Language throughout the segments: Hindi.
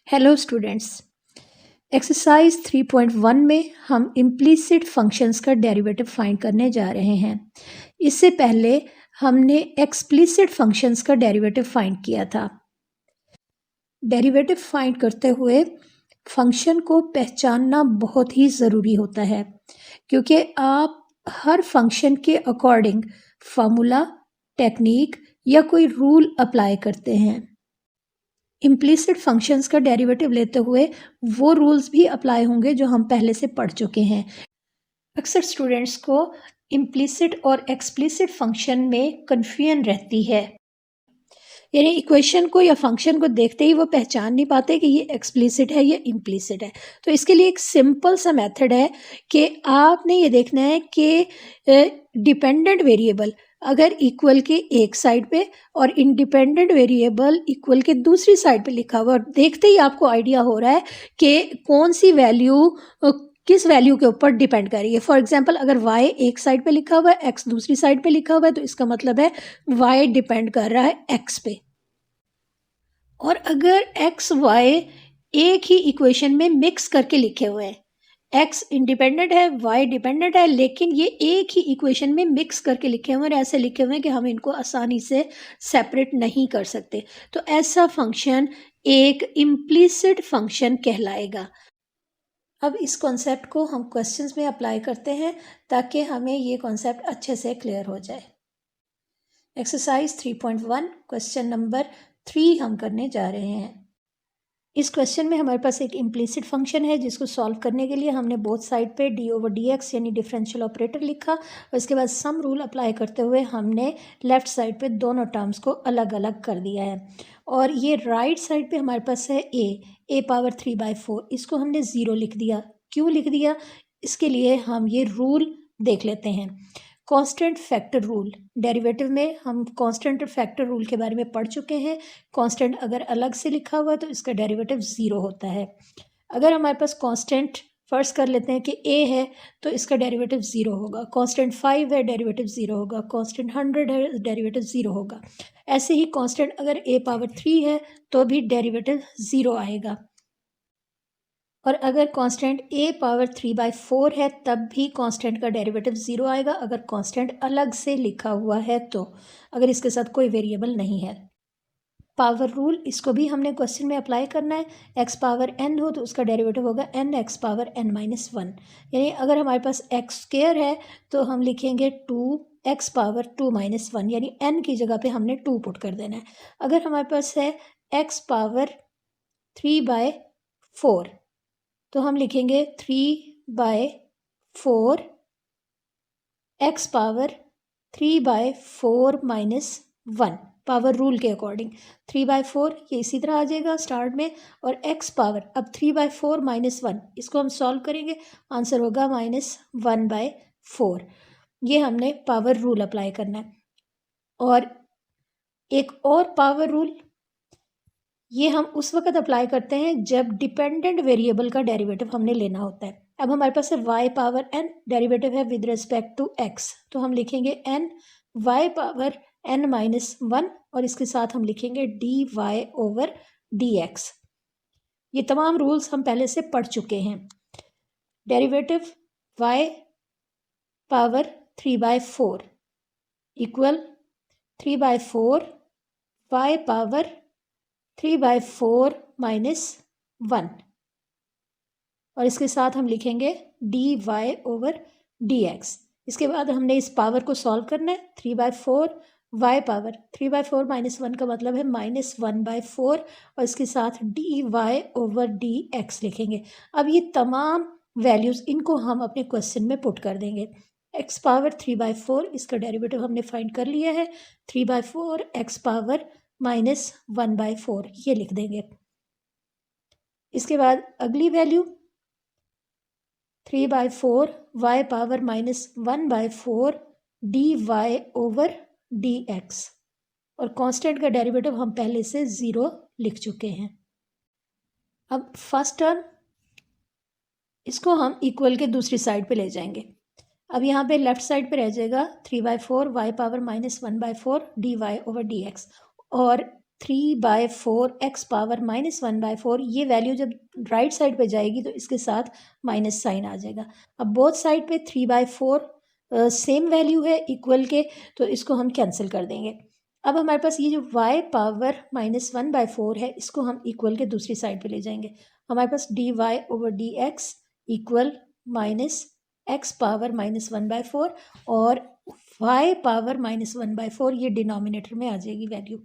Hello students. एक्सरसाइज 3.1 में हम इम्प्लिसिट फंक्शंस का डेरिवेटिव फाइंड करने जा रहे हैं। इससे पहले हमने एक्सप्लिसिट फंक्शंस का डेरिवेटिव फाइंड किया था। डेरिवेटिव फाइंड करते हुए फंक्शन को पहचानना बहुत ही ज़रूरी होता है, क्योंकि आप हर फंक्शन के अकॉर्डिंग फार्मूला, टेक्निक या कोई रूल अप्लाई करते हैं। इम्प्लिसिट फंक्शंस का डेरिवेटिव लेते हुए वो रूल्स भी अप्लाई होंगे जो हम पहले से पढ़ चुके हैं। अक्सर स्टूडेंट्स को इम्प्लिसिट और एक्सप्लिसिट फंक्शन में कन्फ्यूजन रहती है, यानी इक्वेशन को या फंक्शन को देखते ही वो पहचान नहीं पाते कि ये एक्सप्लिसिट है या इम्प्लिसिट है। तो इसके लिए एक सिंपल सा मेथड है कि आपने ये देखना है कि डिपेंडेंट वेरिएबल अगर इक्वल के एक साइड पे और इंडिपेंडेंट वेरिएबल इक्वल के दूसरी साइड पे लिखा हुआ, और देखते ही आपको आइडिया हो रहा है कि कौन सी वैल्यू किस वैल्यू के ऊपर डिपेंड कर रही है। फॉर एग्जांपल, अगर y एक साइड पे लिखा हुआ है, x दूसरी साइड पे लिखा हुआ है, तो इसका मतलब है y डिपेंड कर रहा है x पे। और अगर x y एक ही इक्वेशन में मिक्स करके लिखे हुए हैं, x इंडिपेंडेंट है, y डिपेंडेंट है, लेकिन ये एक ही इक्वेशन में मिक्स करके लिखे हुए हैं और ऐसे लिखे हुए हैं कि हम इनको आसानी से सेपरेट नहीं कर सकते, तो ऐसा फंक्शन एक इम्प्लिसिट फंक्शन कहलाएगा। अब इस कॉन्सेप्ट को हम क्वेश्चंस में अप्लाई करते हैं ताकि हमें ये कॉन्सेप्ट अच्छे से क्लियर हो जाए। एक्सरसाइज 3.1 क्वेश्चन नंबर 3 हम करने जा रहे हैं। इस क्वेश्चन में हमारे पास एक इम्प्लिसिट फंक्शन है जिसको सॉल्व करने के लिए हमने बोथ साइड पे d/dx यानी डिफरेंशियल ऑपरेटर लिखा, और इसके बाद सम रूल अप्लाई करते हुए हमने लेफ्ट साइड पे दोनों टर्म्स को अलग अलग कर दिया है। और ये राइट साइड पे हमारे पास है a पावर 3/4, इसको हमने 0 लिख दिया। क्यों लिख दिया, इसके लिए हम ये रूल देख लेते हैं। कांस्टेंट फैक्टर रूल, डेरिवेटिव में हम कांस्टेंट फैक्टर रूल के बारे में पढ़ चुके हैं। कांस्टेंट अगर अलग से लिखा हुआ है तो इसका डेरिवेटिव 0 होता है। अगर हमारे पास कांस्टेंट फर्स्ट कर लेते हैं कि a है तो इसका डेरिवेटिव 0 होगा। कांस्टेंट 5 है, डेरिवेटिव 0 होगा। कांस्टेंट 100 है, डेरिवेटिव 0 होगा। ऐसे ही कांस्टेंट अगर a पावर 3 है तो भी डेरिवेटिव 0 आएगा। और अगर कांस्टेंट a पावर 3/4 है तब भी कांस्टेंट का डेरिवेटिव 0 आएगा, अगर कांस्टेंट अलग से लिखा हुआ है तो, अगर इसके साथ कोई वेरिएबल नहीं है। पावर रूल, इसको भी हमने क्वेश्चन में अप्लाई करना है। x पावर n हो तो उसका डेरिवेटिव होगा n(x पावर n-1), यानी अगर हमारे पास x² है तो हम लिखेंगे 2x पावर 2-1, यानी n की जगह पे हमने 2 पुट कर देना है। अगर हमारे पास है x पावर 3/4 तो हम लिखेंगे 3/4 x पावर 3/4-1, पावर रूल के अकॉर्डिंग 3/4 ये इसी तरह आ जाएगा स्टार्ट में, और x पावर अब 3/4-1, इसको हम सॉल्व करेंगे, आंसर होगा -1/4। ये हमने पावर रूल अप्लाई करना है। और एक और पावर रूल, ये हम उस वक्त अप्लाई करते हैं जब डिपेंडेंट वेरिएबल का डेरिवेटिव हमने लेना होता है। अब हमारे पास है y पावर n, डेरिवेटिव है विद रिस्पेक्ट टू x, तो हम लिखेंगे n y पावर n-1, और इसके साथ हम लिखेंगे dy/dx। ये तमाम रूल्स हम पहले से पढ़ चुके हैं। Derivative y power 3/4 equal 3/4 y power 3/4-1, और इसके साथ हम लिखेंगे dy/dx। इसके बाद हमने इस पावर को सॉल्व करना है। 3/4 y पावर 3/4-1 का मतलब है -1/4, और इसके साथ dy/dx लिखेंगे। अब ये तमाम वैल्यूज़ इनको हम अपने क्वेश्चन में पुट कर देंगे। x पावर 3/4 इसका डेरिवेटिव हमने फाइंड कर लिया है, 3/4 x पावर -1/4 ये लिख देंगे। इसके बाद अगली वैल्यू 3/4 y पावर -1/4 dy/dx, और कांस्टेंट का डेरिवेटिव हम पहले से 0 लिख चुके हैं। अब फर्स्ट टर्म, इसको हम इक्वल के दूसरी साइड पे ले जाएंगे। अब यहाँ पे लेफ्ट साइड पे रह जाएगा 3/4 y पावर -1/4 dy/dx, और 3/4 एक्स पावर -1/4, ये वैल्यू जब राइट साइड पे जाएगी तो इसके साथ माइनस साइन आ जाएगा। अब बोथ साइड पे 3/4 सेम वैल्यू है इक्वल के, तो इसको हम कैंसिल कर देंगे। अब हमारे पास ये जो y पावर -1/4 है, इसको हम इक्वल के दूसरी साइड पे ले जाएंगे। हमारे पास dy/dx equal minus x power -1/4 और y पावर -1/4 ये डिनोमिनेटर में आ जाएगी वैल्यू।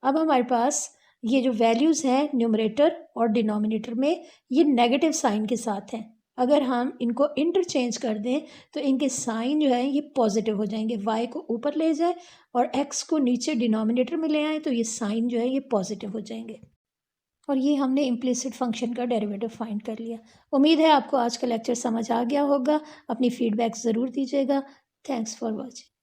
अब हमारे पास ये जो वैल्यूज़ हैं न्यूमरेटर और डिनोमिनेटर में, ये नेगेटिव साइन के साथ हैं। अगर हम इनको इंटरचेंज कर दें तो इनके साइन जो है ये पॉजिटिव हो जाएंगे। y को ऊपर ले जाए और x को नीचे डिनोमिनेटर में ले आए तो ये साइन जो है ये पॉजिटिव हो जाएंगे। और ये हमने इम्प्लिसिट फंक्शन का डेरिवेटिव फाइंड कर लिया। उम्मीद है आपको आज का लेक्चर समझ आ गया होगा। अपनी फीडबैक ज़रूर दीजिएगा। Thanks for watching.